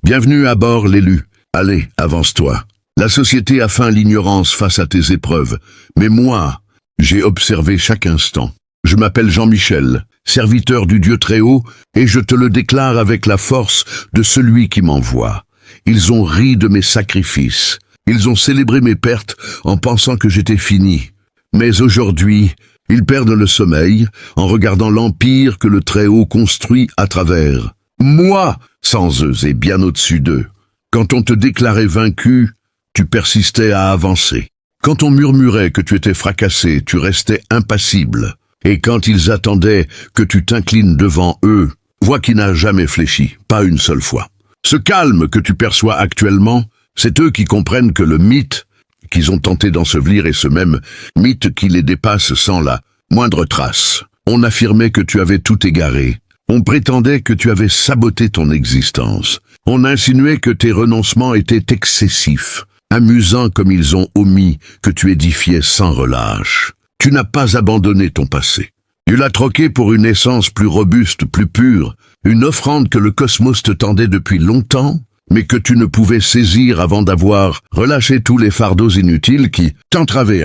Bienvenue à bord, l'élu. Allez, avance-toi. La société a feint l'ignorance face à tes épreuves, mais moi, j'ai observé chaque instant. Je m'appelle Jean-Michel, serviteur du Dieu Très-Haut, et je te le déclare avec la force de celui qui m'envoie. Ils ont ri de mes sacrifices. Ils ont célébré mes pertes en pensant que j'étais fini. Mais aujourd'hui, ils perdent le sommeil en regardant l'empire que le Très-Haut construit à travers. Moi, sans eux et bien au-dessus d'eux. Quand on te déclarait vaincu, tu persistais à avancer. Quand on murmurait que tu étais fracassé, tu restais impassible. Et quand ils attendaient que tu t'inclines devant eux, voix qui n'a jamais fléchi, pas une seule fois. Ce calme que tu perçois actuellement, c'est eux qui comprennent que le mythe qu'ils ont tenté d'ensevelir est ce même mythe qui les dépasse sans la moindre trace. On affirmait que tu avais tout égaré. On prétendait que tu avais saboté ton existence. On insinuait que tes renoncements étaient excessifs, amusants comme ils ont omis que tu édifiais sans relâche. Tu n'as pas abandonné ton passé. Tu l'as troqué pour une essence plus robuste, plus pure, une offrande que le cosmos te tendait depuis longtemps, mais que tu ne pouvais saisir avant d'avoir relâché tous les fardeaux inutiles qui t'entravaient.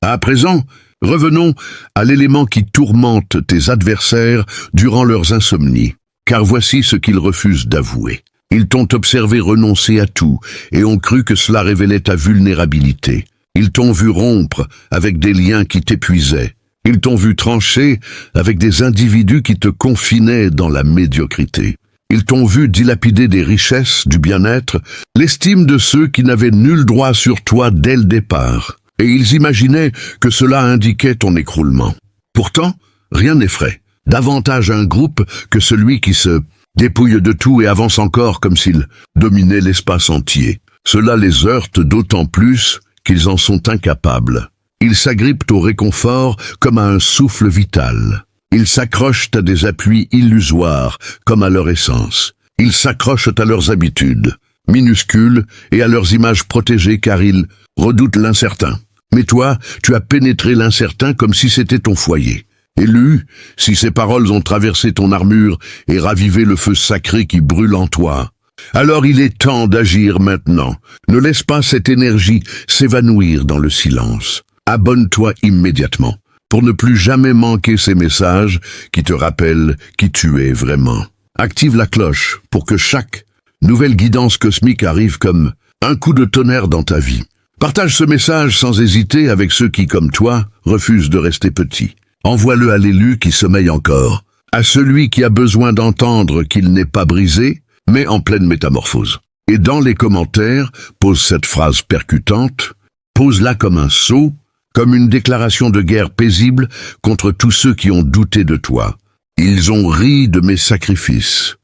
À présent, revenons à l'élément qui tourmente tes adversaires durant leurs insomnies, car voici ce qu'ils refusent d'avouer. Ils t'ont observé renoncer à tout et ont cru que cela révélait ta vulnérabilité. Ils t'ont vu rompre avec des liens qui t'épuisaient. Ils t'ont vu trancher avec des individus qui te confinaient dans la médiocrité. Ils t'ont vu dilapider des richesses, du bien-être, l'estime de ceux qui n'avaient nul droit sur toi dès le départ. Et ils imaginaient que cela indiquait ton écroulement. Pourtant, rien n'effraie. Davantage un groupe que celui qui se dépouille de tout et avance encore comme s'il dominait l'espace entier. Cela les heurte d'autant plus qu'ils en sont incapables. Ils s'agrippent au réconfort comme à un souffle vital. Ils s'accrochent à des appuis illusoires comme à leur essence. Ils s'accrochent à leurs habitudes, minuscules, et à leurs images protégées car ils redoutent l'incertain. Mais toi, tu as pénétré l'incertain comme si c'était ton foyer. Et lu, si ces paroles ont traversé ton armure et ravivé le feu sacré qui brûle en toi. Alors il est temps d'agir maintenant. Ne laisse pas cette énergie s'évanouir dans le silence. Abonne-toi immédiatement, pour ne plus jamais manquer ces messages qui te rappellent qui tu es vraiment. Active la cloche pour que chaque nouvelle guidance cosmique arrive comme un coup de tonnerre dans ta vie. Partage ce message sans hésiter avec ceux qui, comme toi, refusent de rester petits. Envoie-le à l'élu qui sommeille encore, à celui qui a besoin d'entendre qu'il n'est pas brisé, mais en pleine métamorphose. Et dans les commentaires, pose cette phrase percutante, pose-la comme un sceau, comme une déclaration de guerre paisible contre tous ceux qui ont douté de toi. Ils ont ri de mes sacrifices.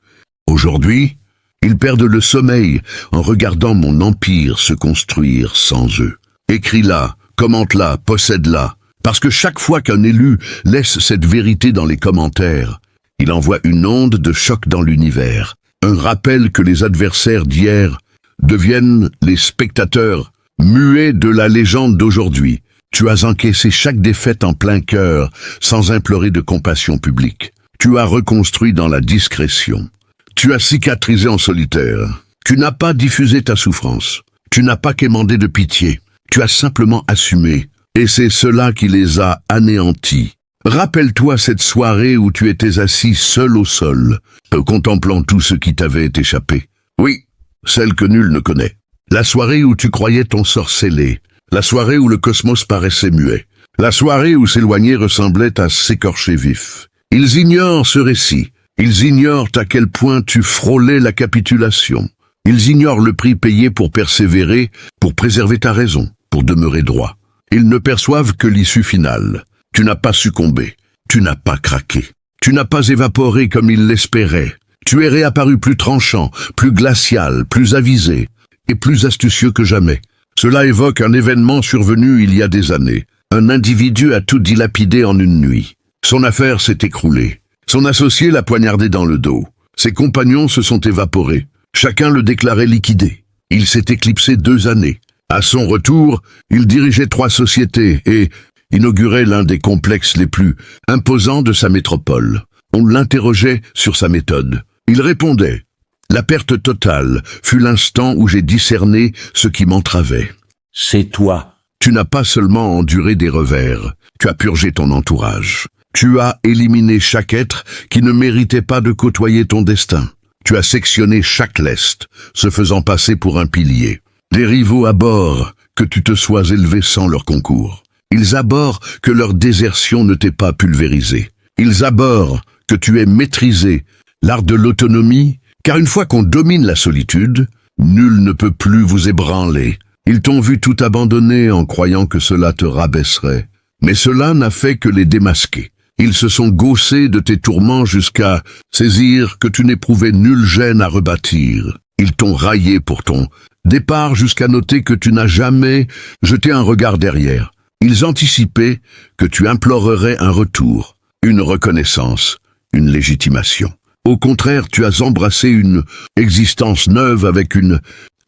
Aujourd'hui, ils perdent le sommeil en regardant mon empire se construire sans eux. Écris-la, commente-la, possède-la, parce que chaque fois qu'un élu laisse cette vérité dans les commentaires, il envoie une onde de choc dans l'univers, un rappel que les adversaires d'hier deviennent les spectateurs muets de la légende d'aujourd'hui. Tu as encaissé chaque défaite en plein cœur, sans implorer de compassion publique. Tu as reconstruit dans la discrétion. Tu as cicatrisé en solitaire. Tu n'as pas diffusé ta souffrance. Tu n'as pas quémandé de pitié. Tu as simplement assumé. Et c'est cela qui les a anéantis. Rappelle-toi cette soirée où tu étais assis seul au sol, contemplant tout ce qui t'avait échappé. Oui, celle que nul ne connaît. La soirée où tu croyais ton sort scellé. La soirée où le cosmos paraissait muet. La soirée où s'éloigner ressemblait à s'écorcher vif. Ils ignorent ce récit. Ils ignorent à quel point tu frôlais la capitulation. Ils ignorent le prix payé pour persévérer, pour préserver ta raison, pour demeurer droit. Ils ne perçoivent que l'issue finale. Tu n'as pas succombé. Tu n'as pas craqué. Tu n'as pas évaporé comme ils l'espéraient. Tu es réapparu plus tranchant, plus glacial, plus avisé et plus astucieux que jamais. Cela évoque un événement survenu il y a des années. Un individu a tout dilapidé en une nuit. Son affaire s'est écroulée. Son associé l'a poignardé dans le dos. Ses compagnons se sont évaporés. Chacun le déclarait liquidé. Il s'est éclipsé 2 années. À son retour, il dirigeait 3 sociétés et inaugurait l'un des complexes les plus imposants de sa métropole. On l'interrogeait sur sa méthode. Il répondait La perte totale fut l'instant où j'ai discerné ce qui m'entravait. C'est toi. Tu n'as pas seulement enduré des revers, tu as purgé ton entourage. Tu as éliminé chaque être qui ne méritait pas de côtoyer ton destin. Tu as sectionné chaque lest, se faisant passer pour un pilier. Les rivaux abhorrent que tu te sois élevé sans leur concours. Ils abhorrent que leur désertion ne t'ait pas pulvérisé. Ils abhorrent que tu aies maîtrisé l'art de l'autonomie, car une fois qu'on domine la solitude, nul ne peut plus vous ébranler. Ils t'ont vu tout abandonner en croyant que cela te rabaisserait. Mais cela n'a fait que les démasquer. Ils se sont gaussés de tes tourments jusqu'à saisir que tu n'éprouvais nulle gêne à rebâtir. Ils t'ont raillé pour ton départ jusqu'à noter que tu n'as jamais jeté un regard derrière. Ils anticipaient que tu implorerais un retour, une reconnaissance, une légitimation. Au contraire, tu as embrassé une existence neuve avec une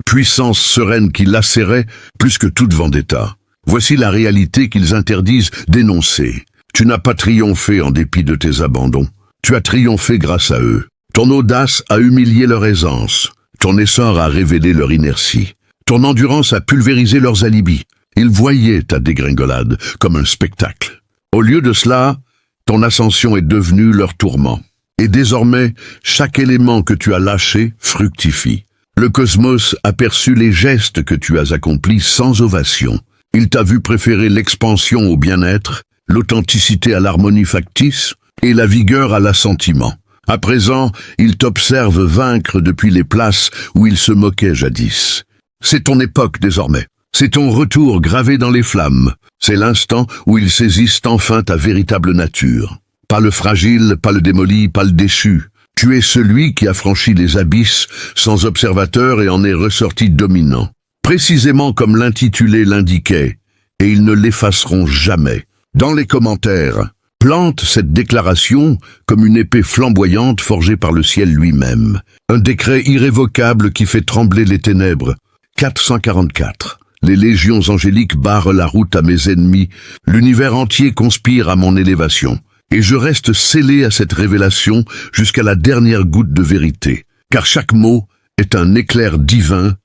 puissance sereine qui lacérait plus que toute vendetta. Voici la réalité qu'ils interdisent d'énoncer. Tu n'as pas triomphé en dépit de tes abandons. Tu as triomphé grâce à eux. Ton audace a humilié leur aisance. Ton essor a révélé leur inertie. Ton endurance a pulvérisé leurs alibis. Ils voyaient ta dégringolade comme un spectacle. Au lieu de cela, ton ascension est devenue leur tourment. Et désormais, chaque élément que tu as lâché fructifie. Le cosmos aperçut les gestes que tu as accomplis sans ovation. Il t'a vu préférer l'expansion au bien-être, l'authenticité à l'harmonie factice et la vigueur à l'assentiment. À présent, il t'observe vaincre depuis les places où il se moquait jadis. C'est ton époque désormais. C'est ton retour gravé dans les flammes. C'est l'instant où ils saisissent enfin ta véritable nature. Pas le fragile, pas le démoli, pas le déchu. Tu es celui qui a franchi les abysses sans observateur et en est ressorti dominant. Précisément comme l'intitulé l'indiquait, et ils ne l'effaceront jamais. Dans les commentaires, plante cette déclaration comme une épée flamboyante forgée par le ciel lui-même. Un décret irrévocable qui fait trembler les ténèbres. 444. Les légions angéliques barrent la route à mes ennemis. L'univers entier conspire à mon élévation. Et je reste scellé à cette révélation jusqu'à la dernière goutte de vérité. Car chaque mot est un éclair divin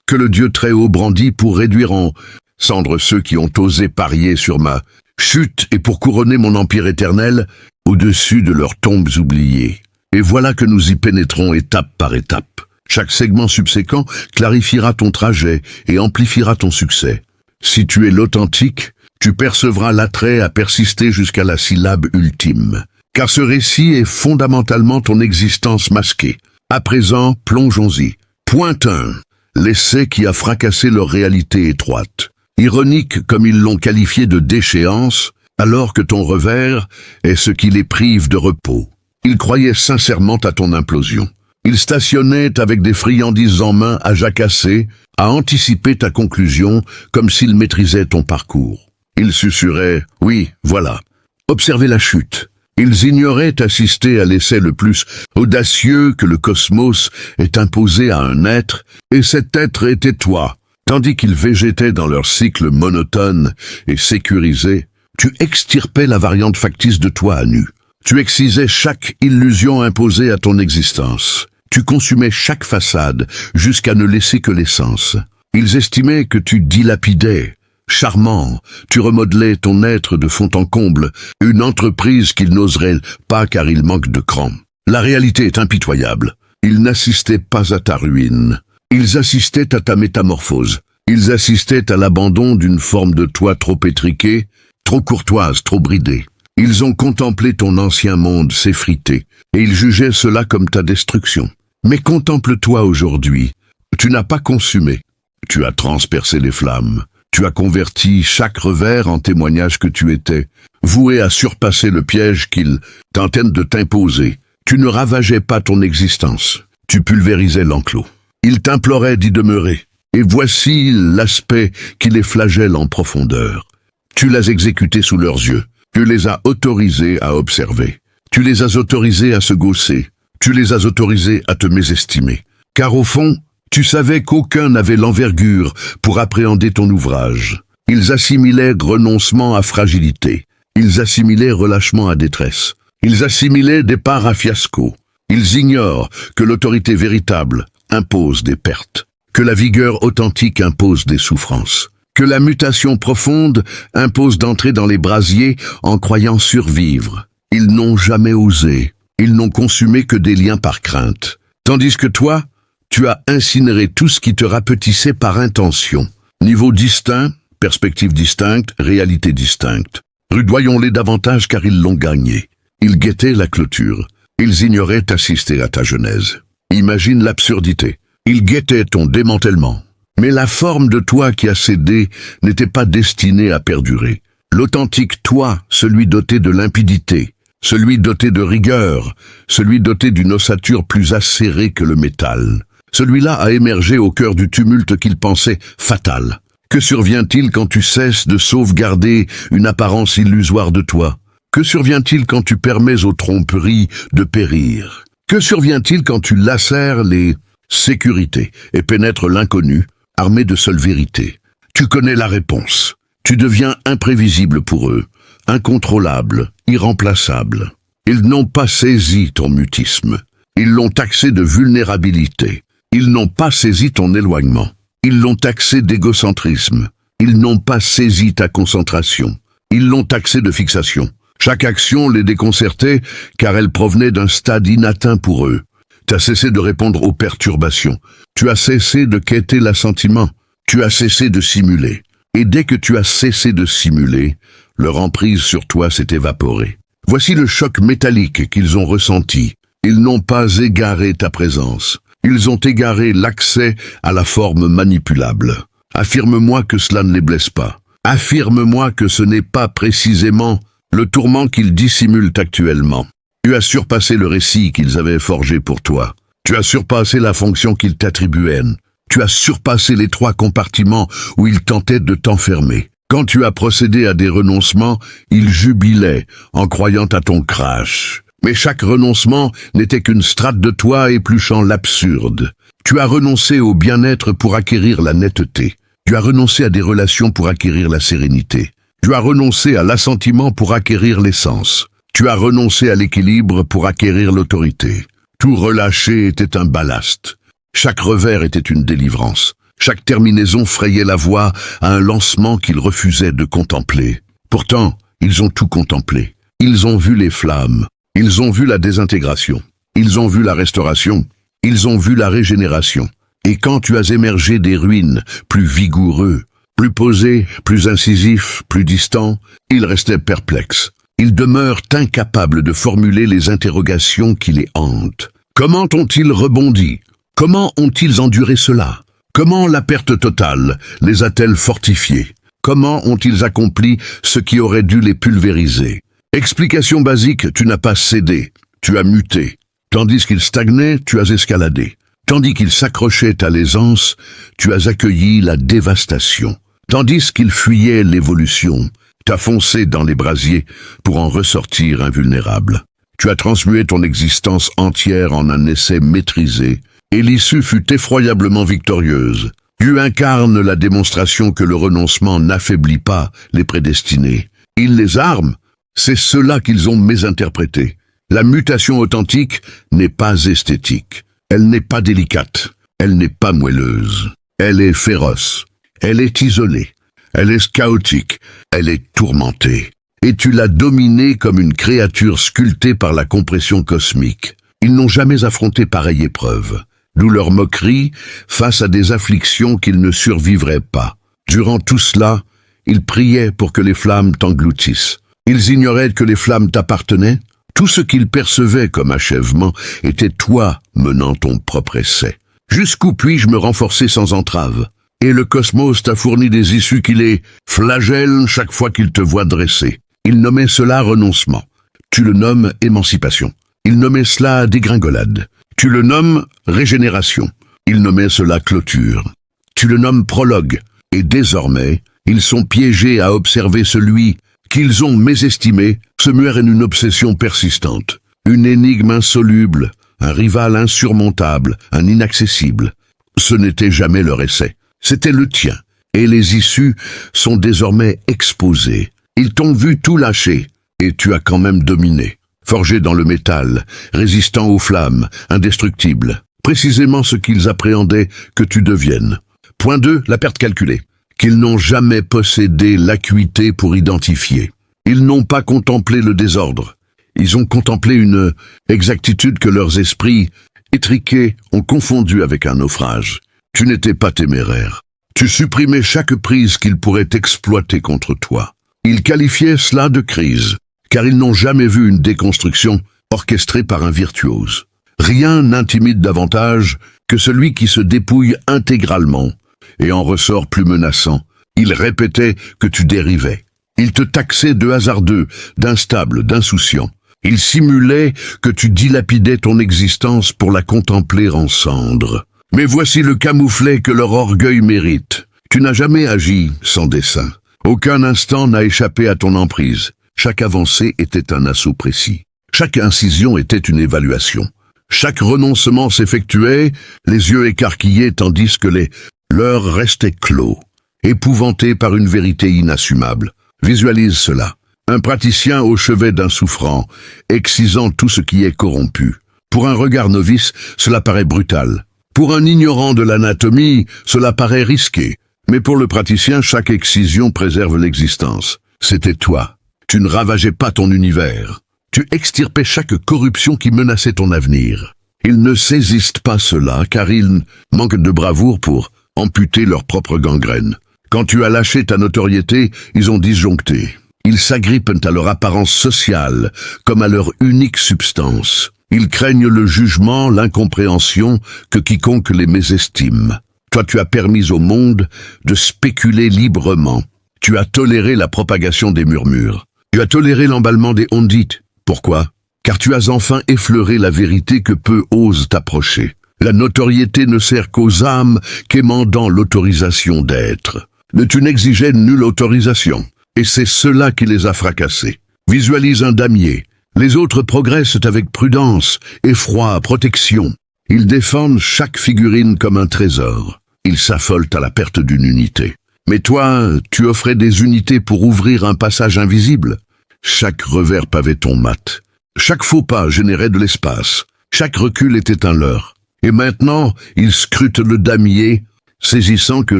que le Dieu très haut brandit pour réduire en cendres ceux qui ont osé parier sur ma chute et pour couronner mon empire éternel au-dessus de leurs tombes oubliées. Et voilà que nous y pénétrons étape par étape. Chaque segment subséquent clarifiera ton trajet et amplifiera ton succès. Si tu es l'authentique, tu percevras l'attrait à persister jusqu'à la syllabe ultime. Car ce récit est fondamentalement ton existence masquée. À présent, plongeons-y. Point 1. L'essai qui a fracassé leur réalité étroite. Ironique comme ils l'ont qualifié de déchéance, alors que ton revers est ce qui les prive de repos. Ils croyaient sincèrement à ton implosion. Ils stationnaient avec des friandises en main à jacasser, à anticiper ta conclusion comme s'ils maîtrisaient ton parcours. Ils susurraient « Oui, voilà ». Observez la chute. Ils ignoraient assister à l'essai le plus audacieux que le cosmos ait imposé à un être, et cet être était toi. Tandis qu'ils végétaient dans leur cycle monotone et sécurisé, tu extirpais la variante factice de toi à nu. Tu excisais chaque illusion imposée à ton existence. Tu consumais chaque façade jusqu'à ne laisser que l'essence. Ils estimaient que tu dilapidais. Charmant, tu remodelais ton être de fond en comble, une entreprise qu'ils n'oseraient pas car il manque de cran. La réalité est impitoyable. Ils n'assistaient pas à ta ruine. Ils assistaient à ta métamorphose. Ils assistaient à l'abandon d'une forme de toi trop étriquée, trop courtoise, trop bridée. Ils ont contemplé ton ancien monde s'effriter, et ils jugeaient cela comme ta destruction. Mais contemple-toi aujourd'hui. Tu n'as pas consumé. Tu as transpercé les flammes. Tu as converti chaque revers en témoignage que tu étais, voué à surpasser le piège qu'ils tentaient de t'imposer. Tu ne ravageais pas ton existence. Tu pulvérisais l'enclos. Ils t'imploraient d'y demeurer. Et voici l'aspect qui les flagelle en profondeur. Tu l'as exécuté sous leurs yeux. Tu les as autorisés à observer. Tu les as autorisés à se gausser. Tu les as autorisés à te mésestimer. Car au fond, tu savais qu'aucun n'avait l'envergure pour appréhender ton ouvrage. Ils assimilaient renoncement à fragilité. Ils assimilaient relâchement à détresse. Ils assimilaient départ à fiasco. Ils ignorent que l'autorité véritable impose des pertes, que la vigueur authentique impose des souffrances, que la mutation profonde impose d'entrer dans les brasiers en croyant survivre. Ils n'ont jamais osé, ils n'ont consumé que des liens par crainte. Tandis que toi, tu as incinéré tout ce qui te rapetissait par intention. Niveau distinct, perspective distincte, réalité distincte. Rudoyons-les davantage car ils l'ont gagné. Ils guettaient la clôture. Ils ignoraient assister à ta genèse. Imagine l'absurdité. Ils guettaient ton démantèlement. Mais la forme de toi qui a cédé n'était pas destinée à perdurer. L'authentique toi, celui doté de limpidité, celui doté de rigueur, celui doté d'une ossature plus acérée que le métal. Celui-là a émergé au cœur du tumulte qu'il pensait fatal. Que survient-il quand tu cesses de sauvegarder une apparence illusoire de toi? Que survient-il quand tu permets aux tromperies de périr? Que survient-il quand tu lacères les sécurités et pénètres l'inconnu, armé de seule vérité? Tu connais la réponse. Tu deviens imprévisible pour eux, incontrôlable, irremplaçable. Ils n'ont pas saisi ton mutisme. Ils l'ont taxé de vulnérabilité. Ils n'ont pas saisi ton éloignement. Ils l'ont taxé d'égocentrisme. Ils n'ont pas saisi ta concentration. Ils l'ont taxé de fixation. Chaque action les déconcertait car elle provenait d'un stade inatteint pour eux. Tu as cessé de répondre aux perturbations. Tu as cessé de quêter l'assentiment. Tu as cessé de simuler. Et dès que tu as cessé de simuler, leur emprise sur toi s'est évaporée. Voici le choc métallique qu'ils ont ressenti. Ils n'ont pas égaré ta présence. Ils ont égaré l'accès à la forme manipulable. Affirme-moi que cela ne les blesse pas. Affirme-moi que ce n'est pas précisément le tourment qu'ils dissimulent actuellement. Tu as surpassé le récit qu'ils avaient forgé pour toi. Tu as surpassé la fonction qu'ils t'attribuaient. Tu as surpassé les 3 compartiments où ils tentaient de t'enfermer. Quand tu as procédé à des renoncements, ils jubilaient en croyant à ton crash. Mais chaque renoncement n'était qu'une strate de toi épluchant l'absurde. Tu as renoncé au bien-être pour acquérir la netteté. Tu as renoncé à des relations pour acquérir la sérénité. Tu as renoncé à l'assentiment pour acquérir l'essence. Tu as renoncé à l'équilibre pour acquérir l'autorité. Tout relâché était un ballast. Chaque revers était une délivrance. Chaque terminaison frayait la voie à un lancement qu'ils refusaient de contempler. Pourtant, ils ont tout contemplé. Ils ont vu les flammes. Ils ont vu la désintégration. Ils ont vu la restauration. Ils ont vu la régénération. Et quand tu as émergé des ruines, plus vigoureux, plus posés, plus incisifs, plus distants, ils restaient perplexes. Ils demeurent incapables de formuler les interrogations qui les hantent. Comment ont-ils rebondi? Comment ont-ils enduré cela? Comment la perte totale les a-t-elle fortifiés? Comment ont-ils accompli ce qui aurait dû les pulvériser? Explication basique, tu n'as pas cédé, tu as muté. Tandis qu'ils stagnaient, tu as escaladé. Tandis qu'ils s'accrochaient à l'aisance, tu as accueilli la dévastation. Tandis qu'ils fuyaient l'évolution, tu as foncé dans les brasiers pour en ressortir invulnérable. Tu as transmué ton existence entière en un essai maîtrisé, et l'issue fut effroyablement victorieuse. Tu incarnes la démonstration que le renoncement n'affaiblit pas les prédestinés. Il les arme. C'est cela qu'ils ont mésinterprété. La mutation authentique n'est pas esthétique. Elle n'est pas délicate. Elle n'est pas moelleuse. Elle est féroce. Elle est isolée. Elle est chaotique. Elle est tourmentée. Et tu l'as dominée comme une créature sculptée par la compression cosmique. Ils n'ont jamais affronté pareille épreuve. D'où leur moquerie face à des afflictions qu'ils ne survivraient pas. Durant tout cela, ils priaient pour que les flammes t'engloutissent. Ils ignoraient que les flammes t'appartenaient. Tout ce qu'ils percevaient comme achèvement était toi menant ton propre essai. Jusqu'où puis-je me renforcer sans entrave? Et le cosmos t'a fourni des issues qui les flagellent chaque fois qu'il te voit dresser. Il nommait cela renoncement. Tu le nommes émancipation. Il nommait cela dégringolade. Tu le nommes régénération. Il nommait cela clôture. Tu le nommes prologue. Et désormais, ils sont piégés à observer celui qu'ils ont mésestimé, se muer en une obsession persistante. Une énigme insoluble, un rival insurmontable, un inaccessible. Ce n'était jamais leur essai. C'était le tien. Et les issues sont désormais exposées. Ils t'ont vu tout lâcher. Et tu as quand même dominé. forgé dans le métal, résistant aux flammes, indestructible. Précisément ce qu'ils appréhendaient que tu deviennes. Point 2, la perte calculée. Qu'ils n'ont jamais possédé l'acuité pour identifier. Ils n'ont pas contemplé le désordre. Ils ont contemplé une exactitude que leurs esprits étriqués ont confondue avec un naufrage. Tu n'étais pas téméraire. Tu supprimais chaque prise qu'ils pourraient exploiter contre toi. Ils qualifiaient cela de crise, car ils n'ont jamais vu une déconstruction orchestrée par un virtuose. Rien n'intimide davantage que celui qui se dépouille intégralement et en ressort plus menaçant. Ils répétaient que tu dérivais. Ils te taxaient de hasardeux, d'instable, d'insouciant. Ils simulaient que tu dilapidais ton existence pour la contempler en cendres. Mais voici le camouflet que leur orgueil mérite. Tu n'as jamais agi sans dessein. Aucun instant n'a échappé à ton emprise. Chaque avancée était un assaut précis. Chaque incision était une évaluation. Chaque renoncement s'effectuait, les yeux écarquillés tandis que les leurs restaient clos, épouvantés par une vérité inassumable. Visualise cela. Un praticien au chevet d'un souffrant, excisant tout ce qui est corrompu. Pour un regard novice, cela paraît brutal. Pour un ignorant de l'anatomie, cela paraît risqué. Mais pour le praticien, chaque excision préserve l'existence. C'était toi. Tu ne ravageais pas ton univers. Tu extirpais chaque corruption qui menaçait ton avenir. Ils ne saisissent pas cela, car ils manquent de bravoure pour amputer leur propre gangrène. Quand tu as lâché ta notoriété, ils ont disjoncté. Ils s'agrippent à leur apparence sociale, comme à leur unique substance. Ils craignent le jugement, l'incompréhension, que quiconque les mésestime. Toi, tu as permis au monde de spéculer librement. Tu as toléré la propagation des murmures. Tu as toléré l'emballement des ondites. Pourquoi? Car tu as enfin effleuré la vérité que peu osent approcher. La notoriété ne sert qu'aux âmes quémandant l'autorisation d'être. Tu n'exigeais nulle autorisation. Et c'est cela qui les a fracassés. Visualise un damier. Les autres progressent avec prudence, effroi, protection. Ils défendent chaque figurine comme un trésor. Ils s'affolent à la perte d'une unité. Mais toi, tu offrais des unités pour ouvrir un passage invisible. Chaque revers pavait ton mat. Chaque faux pas générait de l'espace. Chaque recul était un leurre. Et maintenant, ils scrutent le damier, saisissant que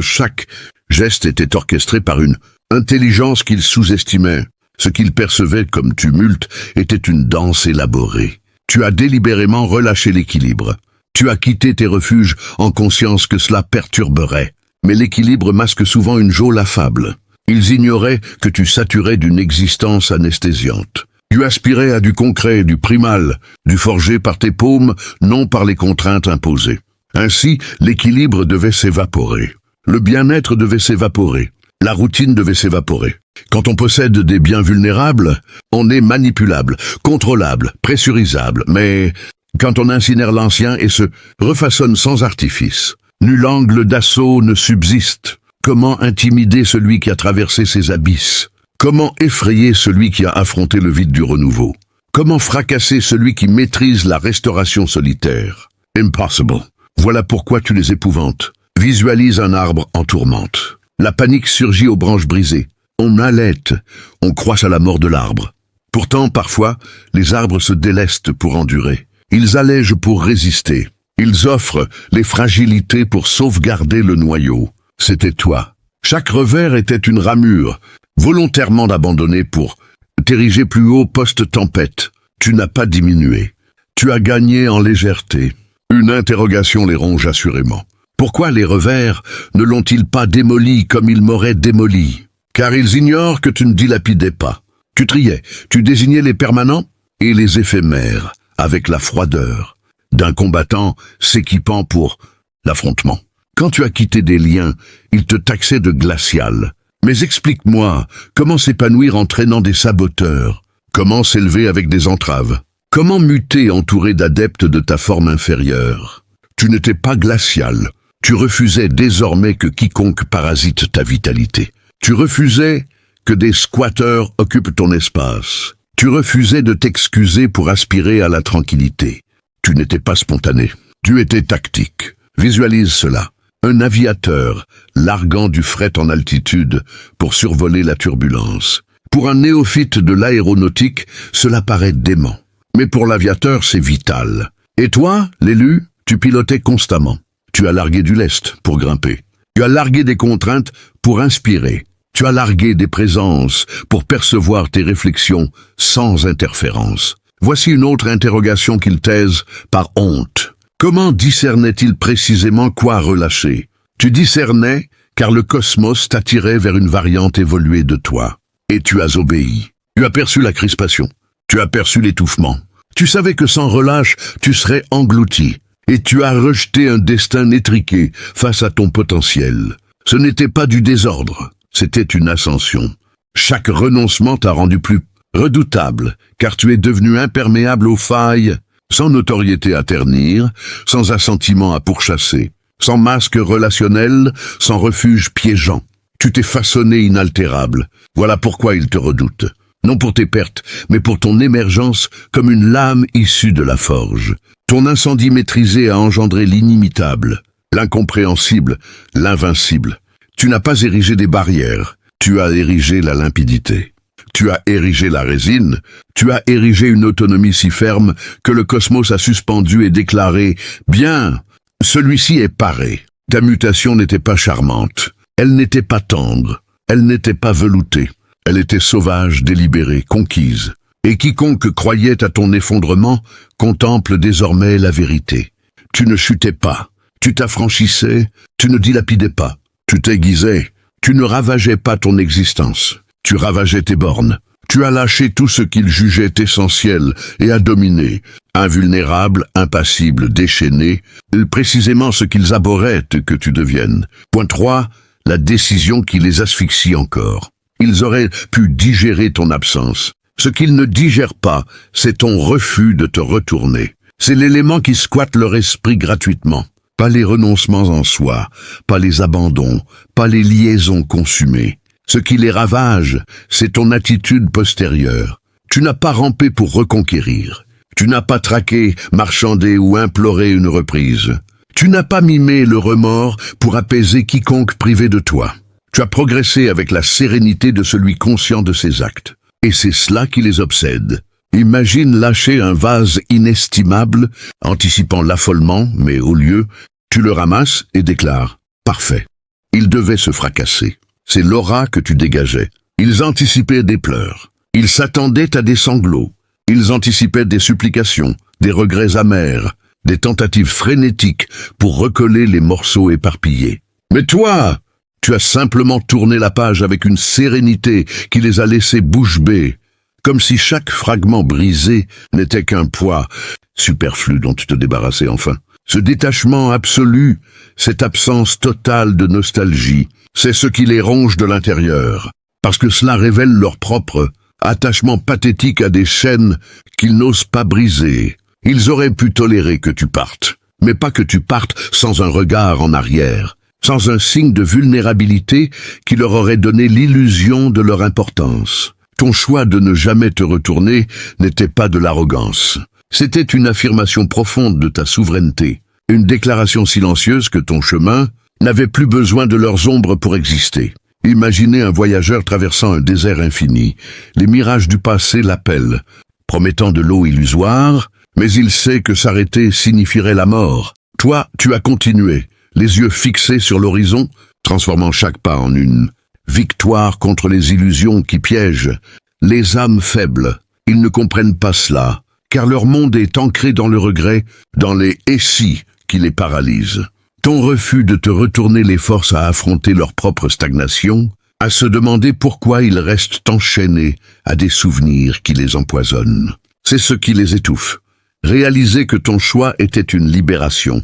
chaque geste était orchestré par une intelligence qu'ils sous-estimaient. Ce qu'ils percevaient comme tumulte était une danse élaborée. Tu as délibérément relâché l'équilibre. Tu as quitté tes refuges en conscience que cela perturberait. Mais l'équilibre masque souvent une geôle affable. Ils ignoraient que tu saturais d'une existence anesthésiante. Tu aspirais à du concret, du primal, du forgé par tes paumes, non par les contraintes imposées. Ainsi, l'équilibre devait s'évaporer. Le bien-être devait s'évaporer. La routine devait s'évaporer. Quand on possède des biens vulnérables, on est manipulable, contrôlable, pressurisable, mais quand on incinère l'ancien et se refaçonne sans artifice, nul angle d'assaut ne subsiste. Comment intimider celui qui a traversé ces abysses? Comment effrayer celui qui a affronté le vide du renouveau? Comment fracasser celui qui maîtrise la restauration solitaire? Impossible. Voilà pourquoi tu les épouvantes. Visualise un arbre en tourmente. La panique surgit aux branches brisées. On halète, on croisse à la mort de l'arbre. Pourtant, parfois, les arbres se délestent pour endurer. Ils allègent pour résister. Ils offrent les fragilités pour sauvegarder le noyau. C'était toi. Chaque revers était une ramure, volontairement abandonnée pour t'ériger plus haut post-tempête. Tu n'as pas diminué. Tu as gagné en légèreté. Une interrogation les ronge assurément. Pourquoi les revers ne l'ont-ils pas démoli comme ils m'auraient démoli? Car ils ignorent que tu ne dilapidais pas. Tu triais, tu désignais les permanents et les éphémères, avec la froideur d'un combattant s'équipant pour l'affrontement. Quand tu as quitté des liens, ils te taxaient de glacial. Mais explique-moi, comment s'épanouir en traînant des saboteurs? Comment s'élever avec des entraves? Comment muter entouré d'adeptes de ta forme inférieure? Tu n'étais pas glacial. Tu refusais désormais que quiconque parasite ta vitalité. Tu refusais que des squatteurs occupent ton espace. Tu refusais de t'excuser pour aspirer à la tranquillité. Tu n'étais pas spontané. Tu étais tactique. Visualise cela. Un aviateur, larguant du fret en altitude pour survoler la turbulence. Pour un néophyte de l'aéronautique, cela paraît dément. Mais pour l'aviateur, c'est vital. Et toi, l'élu, tu pilotais constamment. Tu as largué du lest pour grimper. Tu as largué des contraintes pour inspirer. Tu as largué des présences pour percevoir tes réflexions sans interférence. Voici une autre interrogation qu'il taise par honte. Comment discernait-il précisément quoi relâcher? Tu discernais car le cosmos t'attirait vers une variante évoluée de toi. Et tu as obéi. Tu as perçu la crispation. Tu as perçu l'étouffement. Tu savais que sans relâche, tu serais englouti. Et tu as rejeté un destin étriqué face à ton potentiel. Ce n'était pas du désordre, c'était une ascension. Chaque renoncement t'a rendu plus redoutable, car tu es devenu imperméable aux failles, sans notoriété à ternir, sans assentiment à pourchasser, sans masque relationnel, sans refuge piégeant. Tu t'es façonné inaltérable. Voilà pourquoi ils te redoutent. Non pour tes pertes, mais pour ton émergence comme une lame issue de la forge. Ton incendie maîtrisé a engendré l'inimitable, l'incompréhensible, l'invincible. Tu n'as pas érigé des barrières, tu as érigé la limpidité. Tu as érigé la résine, tu as érigé une autonomie si ferme que le cosmos a suspendu et déclaré « Bien, celui-ci est paré ». Ta mutation n'était pas charmante, elle n'était pas tendre, elle n'était pas veloutée. Elle était sauvage, délibérée, conquise. Et quiconque croyait à ton effondrement contemple désormais la vérité. Tu ne chutais pas, tu t'affranchissais, tu ne dilapidais pas, tu t'aiguisais, tu ne ravageais pas ton existence, tu ravageais tes bornes. Tu as lâché tout ce qu'ils jugeaient essentiel et as dominé, invulnérable, impassible, déchaîné, précisément ce qu'ils abhorraient que tu deviennes. Point 3, la décision qui les asphyxie encore. Ils auraient pu digérer ton absence. Ce qu'ils ne digèrent pas, c'est ton refus de te retourner. C'est l'élément qui squatte leur esprit gratuitement. Pas les renoncements en soi, pas les abandons, pas les liaisons consumées. Ce qui les ravage, c'est ton attitude postérieure. Tu n'as pas rampé pour reconquérir. Tu n'as pas traqué, marchandé ou imploré une reprise. Tu n'as pas mimé le remords pour apaiser quiconque privé de toi. Tu as progressé avec la sérénité de celui conscient de ses actes. Et c'est cela qui les obsède. Imagine lâcher un vase inestimable, anticipant l'affolement, mais au lieu, tu le ramasses et déclares « Parfait ». Il devait se fracasser. C'est l'aura que tu dégageais. Ils anticipaient des pleurs. Ils s'attendaient à des sanglots. Ils anticipaient des supplications, des regrets amers, des tentatives frénétiques pour recoller les morceaux éparpillés. Mais toi, tu as simplement tourné la page avec une sérénité qui les a laissés bouche bée, comme si chaque fragment brisé n'était qu'un poids superflu dont tu te débarrassais enfin. Ce détachement absolu, cette absence totale de nostalgie, c'est ce qui les ronge de l'intérieur, parce que cela révèle leur propre attachement pathétique à des chaînes qu'ils n'osent pas briser. Ils auraient pu tolérer que tu partes, mais pas que tu partes sans un regard en arrière, sans un signe de vulnérabilité qui leur aurait donné l'illusion de leur importance. Ton choix de ne jamais te retourner n'était pas de l'arrogance. C'était une affirmation profonde de ta souveraineté, une déclaration silencieuse que ton chemin n'avait plus besoin de leurs ombres pour exister. Imaginez un voyageur traversant un désert infini. Les mirages du passé l'appellent, promettant de l'eau illusoire, mais il sait que s'arrêter signifierait la mort. Toi, tu as continué, les yeux fixés sur l'horizon, transformant chaque pas en une victoire contre les illusions qui piègent les âmes faibles. Ils ne comprennent pas cela, car leur monde est ancré dans le regret, dans les « et si » qui les paralysent. Ton refus de te retourner les force à affronter leur propre stagnation, à se demander pourquoi ils restent enchaînés à des souvenirs qui les empoisonnent. C'est ce qui les étouffe. Réaliser que ton choix était une libération,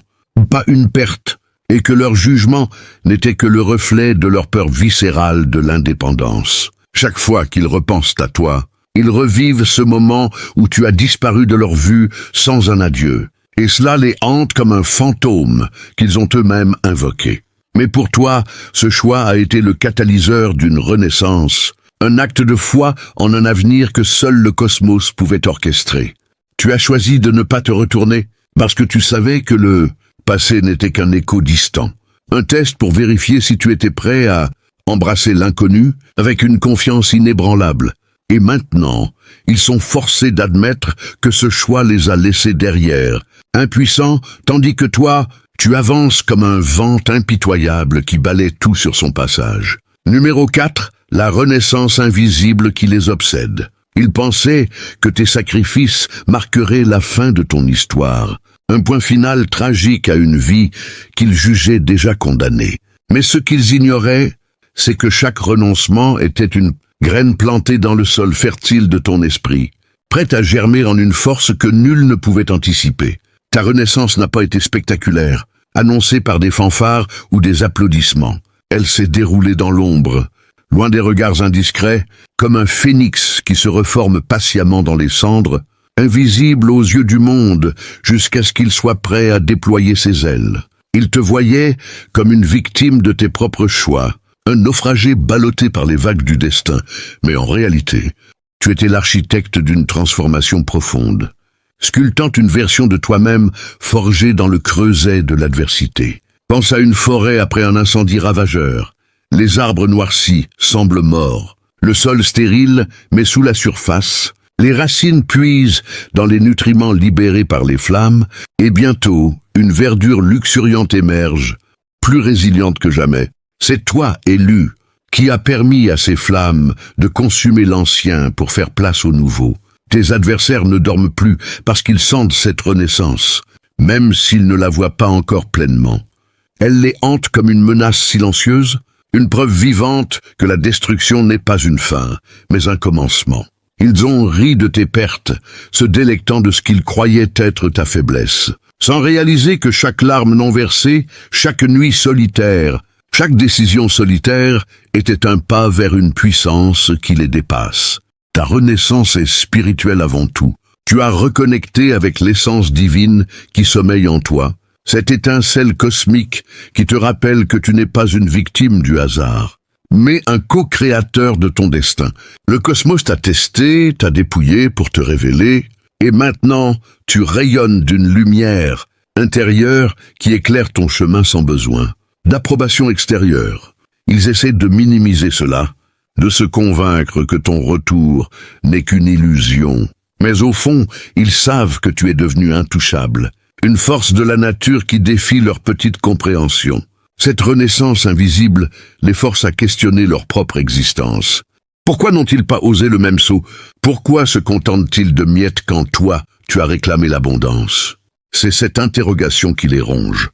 pas une perte, et que leur jugement n'était que le reflet de leur peur viscérale de l'indépendance. Chaque fois qu'ils repensent à toi, ils revivent ce moment où tu as disparu de leur vue sans un adieu, et cela les hante comme un fantôme qu'ils ont eux-mêmes invoqué. Mais pour toi, ce choix a été le catalyseur d'une renaissance, un acte de foi en un avenir que seul le cosmos pouvait orchestrer. Tu as choisi de ne pas te retourner parce que tu savais que le passé n'était qu'un écho distant, un test pour vérifier si tu étais prêt à embrasser l'inconnu avec une confiance inébranlable. Et maintenant, ils sont forcés d'admettre que ce choix les a laissés derrière, impuissants, tandis que toi, tu avances comme un vent impitoyable qui balaie tout sur son passage. Numéro 4, la renaissance invisible qui les obsède. Ils pensaient que tes sacrifices marqueraient la fin de ton histoire, un point final tragique à une vie qu'ils jugeaient déjà condamnée. Mais ce qu'ils ignoraient, c'est que chaque renoncement était une graine plantée dans le sol fertile de ton esprit, prête à germer en une force que nul ne pouvait anticiper. Ta renaissance n'a pas été spectaculaire, annoncée par des fanfares ou des applaudissements. Elle s'est déroulée dans l'ombre, loin des regards indiscrets, comme un phénix qui se reforme patiemment dans les cendres, invisible aux yeux du monde jusqu'à ce qu'il soit prêt à déployer ses ailes. Il te voyait comme une victime de tes propres choix, un naufragé ballotté par les vagues du destin, mais en réalité, tu étais l'architecte d'une transformation profonde, sculptant une version de toi-même forgée dans le creuset de l'adversité. Pense à une forêt après un incendie ravageur. Les arbres noircis semblent morts, le sol stérile, mais sous la surface, les racines puisent dans les nutriments libérés par les flammes, et bientôt, une verdure luxuriante émerge, plus résiliente que jamais. C'est toi, élu, qui a permis à ces flammes de consumer l'ancien pour faire place au nouveau. Tes adversaires ne dorment plus parce qu'ils sentent cette renaissance, même s'ils ne la voient pas encore pleinement. Elle les hante comme une menace silencieuse, une preuve vivante que la destruction n'est pas une fin, mais un commencement. Ils ont ri de tes pertes, se délectant de ce qu'ils croyaient être ta faiblesse, sans réaliser que chaque larme non versée, chaque nuit solitaire, chaque décision solitaire était un pas vers une puissance qui les dépasse. Ta renaissance est spirituelle avant tout. Tu as reconnecté avec l'essence divine qui sommeille en toi, cette étincelle cosmique qui te rappelle que tu n'es pas une victime du hasard, mais un co-créateur de ton destin. Le cosmos t'a testé, t'a dépouillé pour te révéler, et maintenant tu rayonnes d'une lumière intérieure qui éclaire ton chemin sans besoin d'approbation extérieure. Ils essaient de minimiser cela, de se convaincre que ton retour n'est qu'une illusion. Mais au fond, ils savent que tu es devenu intouchable, une force de la nature qui défie leur petite compréhension. Cette renaissance invisible les force à questionner leur propre existence. Pourquoi n'ont-ils pas osé le même saut? Pourquoi se contentent-ils de miettes quand toi, tu as réclamé l'abondance? C'est cette interrogation qui les ronge.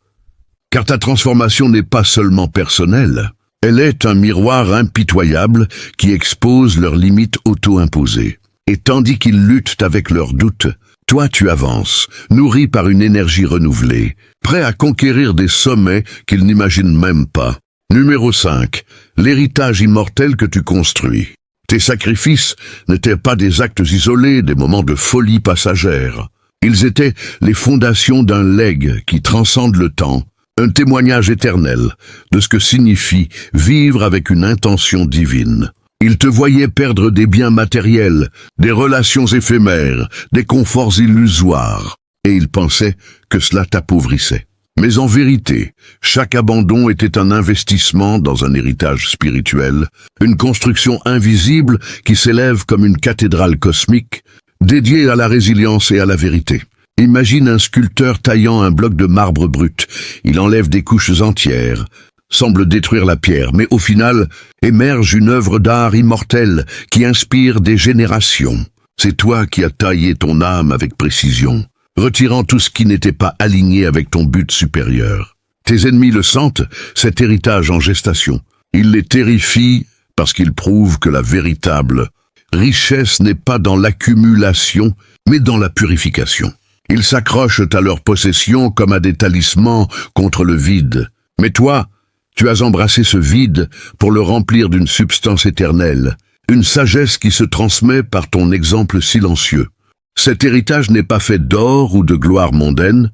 Car ta transformation n'est pas seulement personnelle, elle est un miroir impitoyable qui expose leurs limites auto-imposées. Et tandis qu'ils luttent avec leurs doutes, toi tu avances, nourri par une énergie renouvelée, prêt à conquérir des sommets qu'ils n'imaginent même pas. Numéro 5. L'héritage immortel que tu construis. Tes sacrifices n'étaient pas des actes isolés, des moments de folie passagère. Ils étaient les fondations d'un legs qui transcende le temps, un témoignage éternel de ce que signifie vivre avec une intention divine. Ils te voyaient perdre des biens matériels, des relations éphémères, des conforts illusoires, et ils pensaient que cela t'appauvrissait. Mais en vérité, chaque abandon était un investissement dans un héritage spirituel, une construction invisible qui s'élève comme une cathédrale cosmique, dédiée à la résilience et à la vérité. Imagine un sculpteur taillant un bloc de marbre brut. Il enlève des couches entières, semble détruire la pierre, mais au final, émerge une œuvre d'art immortelle qui inspire des générations. C'est toi qui as taillé ton âme avec précision, retirant tout ce qui n'était pas aligné avec ton but supérieur. Tes ennemis le sentent, cet héritage en gestation. Ils les terrifient parce qu'ils prouvent que la véritable richesse n'est pas dans l'accumulation, mais dans la purification. Ils s'accrochent à leur possession comme à des talismans contre le vide. Mais toi, tu as embrassé ce vide pour le remplir d'une substance éternelle, une sagesse qui se transmet par ton exemple silencieux. Cet héritage n'est pas fait d'or ou de gloire mondaine,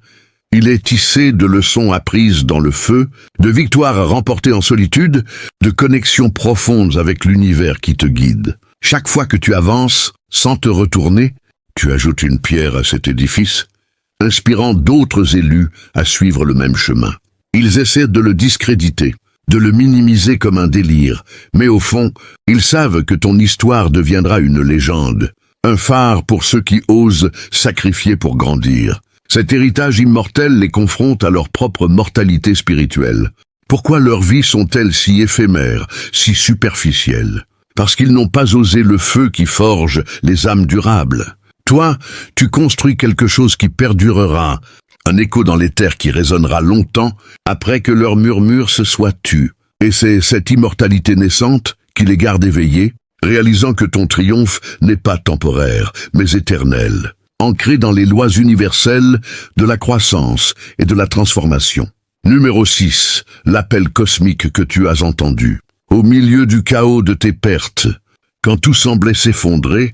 il est tissé de leçons apprises dans le feu, de victoires remportées en solitude, de connexions profondes avec l'univers qui te guide. Chaque fois que tu avances, sans te retourner, tu ajoutes une pierre à cet édifice, inspirant d'autres élus à suivre le même chemin. Ils essaient de le discréditer, de le minimiser comme un délire, mais au fond, ils savent que ton histoire deviendra une légende, un phare pour ceux qui osent sacrifier pour grandir. Cet héritage immortel les confronte à leur propre mortalité spirituelle. Pourquoi leurs vies sont-elles si éphémères, si superficielles? Parce qu'ils n'ont pas osé le feu qui forge les âmes durables. Toi, tu construis quelque chose qui perdurera, un écho dans l'éther qui résonnera longtemps après que leur murmure se soit tu. Et c'est cette immortalité naissante qui les garde éveillés, réalisant que ton triomphe n'est pas temporaire, mais éternel, ancré dans les lois universelles de la croissance et de la transformation. Numéro 6, l'appel cosmique que tu as entendu. Au milieu du chaos de tes pertes, quand tout semblait s'effondrer,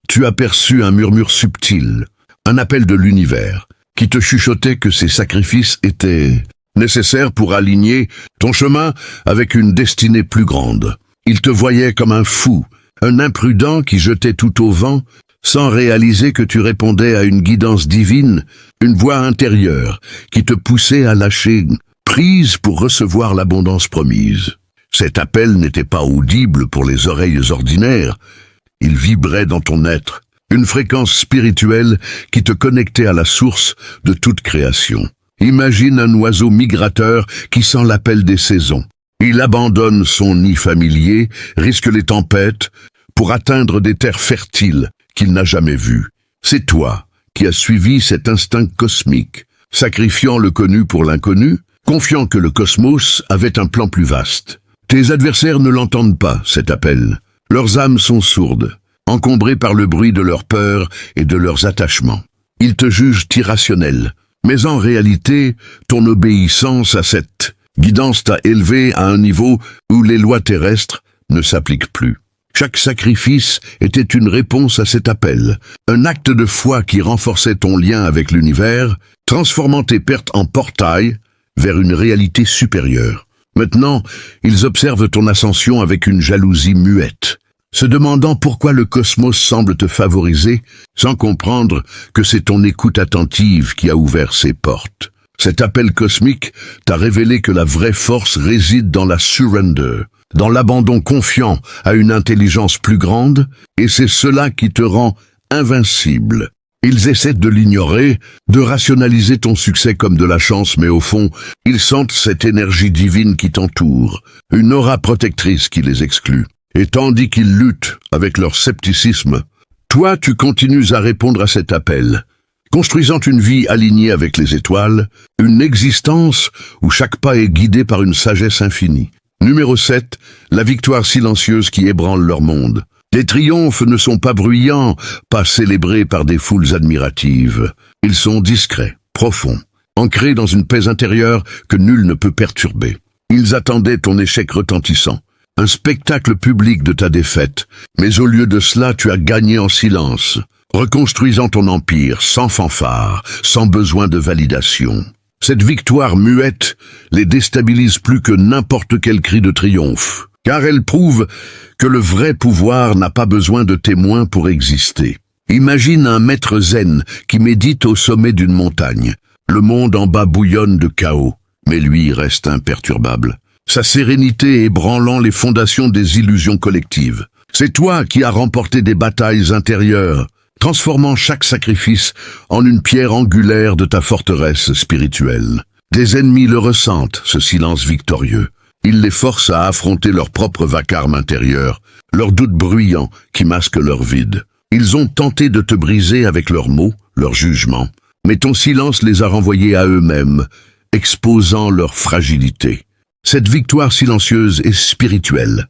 tu aperçus un murmure subtil, un appel de l'univers, qui te chuchotait que ces sacrifices étaient nécessaires pour aligner ton chemin avec une destinée plus grande. Il te voyait comme un fou, un imprudent qui jetait tout au vent, sans réaliser que tu répondais à une guidance divine, une voix intérieure qui te poussait à lâcher prise pour recevoir l'abondance promise. Cet appel n'était pas audible pour les oreilles ordinaires, il vibrait dans ton être, une fréquence spirituelle qui te connectait à la source de toute création. Imagine un oiseau migrateur qui sent l'appel des saisons. Il abandonne son nid familier, risque les tempêtes, pour atteindre des terres fertiles qu'il n'a jamais vues. C'est toi qui as suivi cet instinct cosmique, sacrifiant le connu pour l'inconnu, confiant que le cosmos avait un plan plus vaste. Tes adversaires ne l'entendent pas, cet appel. Leurs âmes sont sourdes, encombrées par le bruit de leurs peurs et de leurs attachements. Ils te jugent irrationnel, mais en réalité, ton obéissance à cette guidance t'a élevé à un niveau où les lois terrestres ne s'appliquent plus. Chaque sacrifice était une réponse à cet appel, un acte de foi qui renforçait ton lien avec l'univers, transformant tes pertes en portail vers une réalité supérieure. Maintenant, ils observent ton ascension avec une jalousie muette, se demandant pourquoi le cosmos semble te favoriser, sans comprendre que c'est ton écoute attentive qui a ouvert ses portes. Cet appel cosmique t'a révélé que la vraie force réside dans la surrender, dans l'abandon confiant à une intelligence plus grande, et c'est cela qui te rend invincible. Ils essaient de l'ignorer, de rationaliser ton succès comme de la chance, mais au fond, ils sentent cette énergie divine qui t'entoure, une aura protectrice qui les exclut. Et tandis qu'ils luttent avec leur scepticisme, toi tu continues à répondre à cet appel, construisant une vie alignée avec les étoiles, une existence où chaque pas est guidé par une sagesse infinie. Numéro 7, la victoire silencieuse qui ébranle leur monde. Les triomphes ne sont pas bruyants, pas célébrés par des foules admiratives. Ils sont discrets, profonds, ancrés dans une paix intérieure que nul ne peut perturber. Ils attendaient ton échec retentissant, un spectacle public de ta défaite, mais au lieu de cela, tu as gagné en silence, reconstruisant ton empire sans fanfare, sans besoin de validation. Cette victoire muette les déstabilise plus que n'importe quel cri de triomphe, car elle prouve que le vrai pouvoir n'a pas besoin de témoins pour exister. Imagine un maître zen qui médite au sommet d'une montagne. Le monde en bas bouillonne de chaos, mais lui reste imperturbable. Sa sérénité ébranlant les fondations des illusions collectives. C'est toi qui as remporté des batailles intérieures, transformant chaque sacrifice en une pierre angulaire de ta forteresse spirituelle. Des ennemis le ressentent, ce silence victorieux. Il les force à affronter leur propre vacarme intérieur, leurs doutes bruyants qui masquent leur vide. Ils ont tenté de te briser avec leurs mots, leurs jugements, mais ton silence les a renvoyés à eux-mêmes, exposant leur fragilité. Cette victoire silencieuse est spirituelle.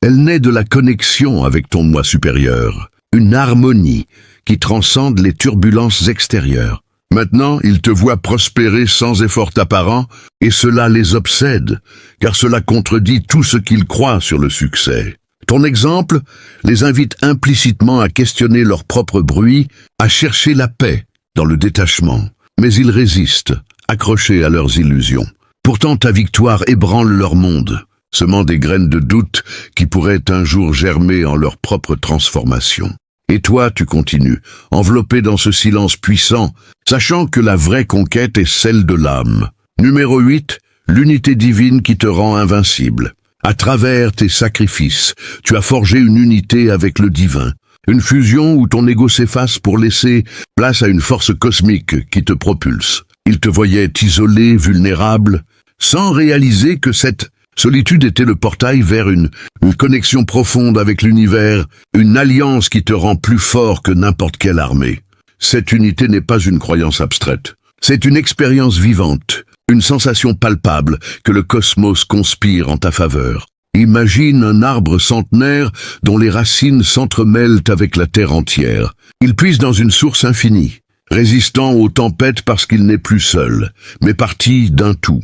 Elle naît de la connexion avec ton moi supérieur, une harmonie qui transcende les turbulences extérieures. Maintenant, ils te voient prospérer sans effort apparent, et cela les obsède, car cela contredit tout ce qu'ils croient sur le succès. Ton exemple les invite implicitement à questionner leur propre bruit, à chercher la paix dans le détachement. Mais ils résistent, accrochés à leurs illusions. Pourtant ta victoire ébranle leur monde, semant des graines de doute qui pourraient un jour germer en leur propre transformation. Et toi, tu continues, enveloppé dans ce silence puissant, sachant que la vraie conquête est celle de l'âme. Numéro 8, l'unité divine qui te rend invincible. À travers tes sacrifices, tu as forgé une unité avec le divin. Une fusion où ton ego s'efface pour laisser place à une force cosmique qui te propulse. Il te voyait isolé, vulnérable, sans réaliser que cette solitude était le portail vers une connexion profonde avec l'univers, une alliance qui te rend plus fort que n'importe quelle armée. Cette unité n'est pas une croyance abstraite. C'est une expérience vivante, une sensation palpable que le cosmos conspire en ta faveur. Imagine un arbre centenaire dont les racines s'entremêlent avec la terre entière. Il puise dans une source infinie, résistant aux tempêtes parce qu'il n'est plus seul, mais parti d'un tout.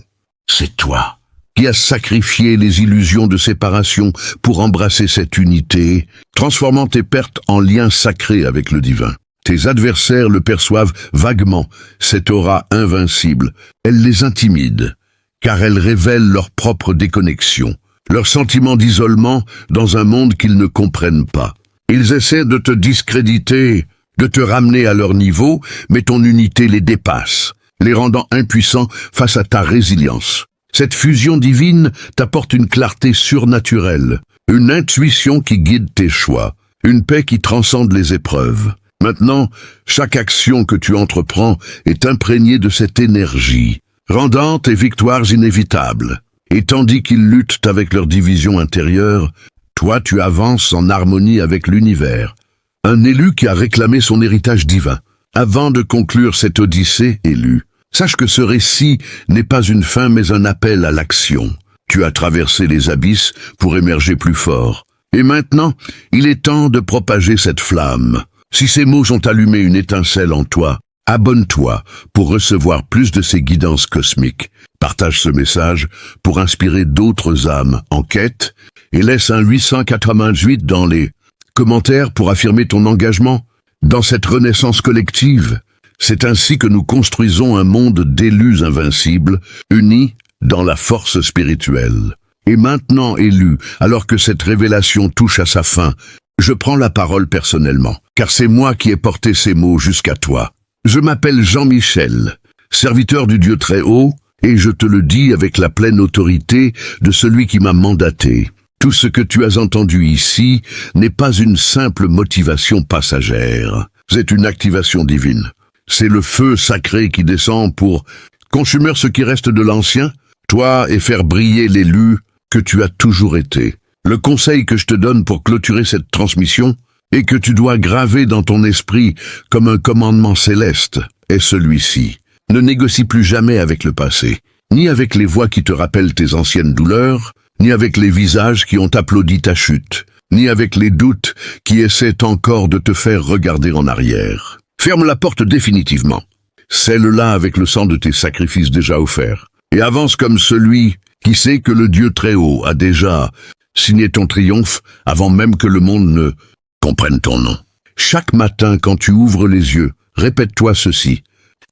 C'est toi qui as sacrifié les illusions de séparation pour embrasser cette unité, transformant tes pertes en liens sacrés avec le divin. Tes adversaires le perçoivent vaguement, cette aura invincible. Elle les intimide, car elle révèle leur propre déconnexion, leur sentiment d'isolement dans un monde qu'ils ne comprennent pas. Ils essaient de te discréditer, de te ramener à leur niveau, mais ton unité les dépasse, les rendant impuissants face à ta résilience. Cette fusion divine t'apporte une clarté surnaturelle, une intuition qui guide tes choix, une paix qui transcende les épreuves. Maintenant, chaque action que tu entreprends est imprégnée de cette énergie, rendant tes victoires inévitables. Et tandis qu'ils luttent avec leur division intérieure, toi tu avances en harmonie avec l'univers. Un élu qui a réclamé son héritage divin. Avant de conclure cette odyssée élue, sache que ce récit n'est pas une fin mais un appel à l'action. Tu as traversé les abysses pour émerger plus fort. Et maintenant, il est temps de propager cette flamme. Si ces mots ont allumé une étincelle en toi, abonne-toi pour recevoir plus de ces guidances cosmiques. Partage ce message pour inspirer d'autres âmes en quête et laisse un 888 dans les commentaires pour affirmer ton engagement dans cette renaissance collective. C'est ainsi que nous construisons un monde d'élus invincibles, unis dans la force spirituelle. Et maintenant, élu, alors que cette révélation touche à sa fin, je prends la parole personnellement, car c'est moi qui ai porté ces mots jusqu'à toi. Je m'appelle Jean-Michel, serviteur du Dieu très haut, et je te le dis avec la pleine autorité de celui qui m'a mandaté. Tout ce que tu as entendu ici n'est pas une simple motivation passagère, c'est une activation divine. C'est le feu sacré qui descend pour consumer ce qui reste de l'ancien, toi, et faire briller l'élu que tu as toujours été. Le conseil que je te donne pour clôturer cette transmission, et que tu dois graver dans ton esprit comme un commandement céleste, est celui-ci. Ne négocie plus jamais avec le passé, ni avec les voix qui te rappellent tes anciennes douleurs, ni avec les visages qui ont applaudi ta chute, ni avec les doutes qui essaient encore de te faire regarder en arrière. Ferme la porte définitivement. Scelle-la avec le sang de tes sacrifices déjà offerts, et avance comme celui qui sait que le Dieu très haut a déjà signé ton triomphe avant même que le monde ne comprenne ton nom. Chaque matin quand tu ouvres les yeux, répète-toi ceci.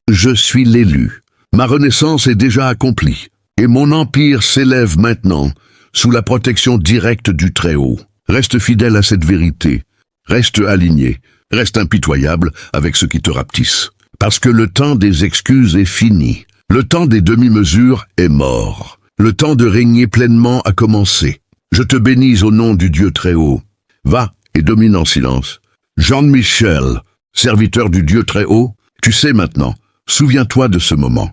Je suis l'élu. Ma renaissance est déjà accomplie, et mon empire s'élève maintenant sous la protection directe du Très-Haut. Reste fidèle à cette vérité. Reste aligné. Reste impitoyable avec ce qui te rapetisse. Parce que le temps des excuses est fini. Le temps des demi-mesures est mort. Le temps de régner pleinement a commencé. Je te bénis au nom du Dieu Très-Haut. Va et domine en silence. Jean-Michel, serviteur du Dieu Très-Haut, tu sais maintenant. Souviens-toi de ce moment.